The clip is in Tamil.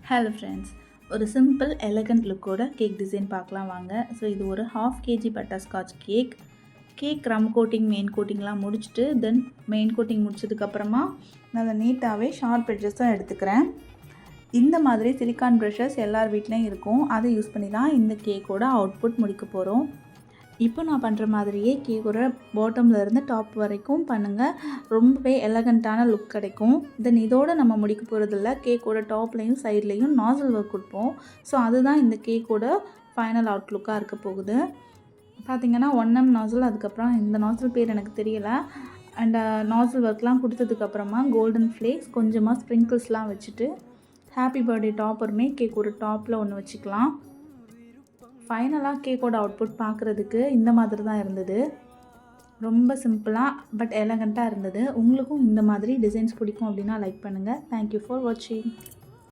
ஹலோ ஃப்ரெண்ட்ஸ், ஒரு சிம்பிள் எலகண்ட் லுக்கோட கேக் டிசைன் பார்க்கலாம் வாங்க. ஸோ இது ஒரு 1/2 kg butterscotch cake crumb coating main கோட்டிங்லாம் முடிச்சுட்டு தென் மெயின் கோட்டிங் முடிச்சதுக்கப்புறமா நான் நீட்டாகவே ஷார்ப் எட்ஜஸ் தான் எடுத்துக்கிறேன். இந்த மாதிரி சிலிக்கான் ப்ரஷஸ் எல்லார் வீட்லேயும் இருக்கும். அதை யூஸ் பண்ணி தான் இந்த கேக்கோட அவுட்புட் முடிக்க போகிறோம். இப்போ நான் பண்ணுற மாதிரியே கேக்கோட பாட்டமில் இருந்து டாப் வரைக்கும் பண்ணுங்கள். ரொம்பவே எலகண்ட்டான லுக் கிடைக்கும். தென் இதோடு நம்ம முடிக்க போகிறதில்ல, கேக்கோட டாப்லேயும் சைட்லேயும் நாசில் ஒர்க் கொடுப்போம். ஸோ அதுதான் இந்த கேக்கோட ஃபைனல் அவுட்லுக்காக இருக்க போகுது. பார்த்திங்கன்னா 1M நாசில், அதுக்கப்புறம் இந்த நாசில் பேர் எனக்கு தெரியலை. அண்ட் நாசில் ஒர்க்லாம் கொடுத்ததுக்கப்புறமா கோல்டன் ஃப்ளேக்ஸ், கொஞ்சமாக ஸ்ப்ரிங்கிள்ஸ்லாம் வச்சுட்டு ஹாப்பி பர்த்டே டாப்பருமே கேக்கோட டாப்பில் ஒன்று வச்சுக்கலாம். ஃபைனலாக கேக்கோட அவுட்புட் பார்க்குறதுக்கு இந்த மாதிரி தான் இருந்தது. ரொம்ப சிம்பிளாக பட் எலகண்ட்டாக இருந்தது. உங்களுக்கும் இந்த மாதிரி டிசைன்ஸ் பிடிக்கும் அப்படின்னா லைக் பண்ணுங்கள். தேங்க்யூ ஃபார் வாட்சிங்.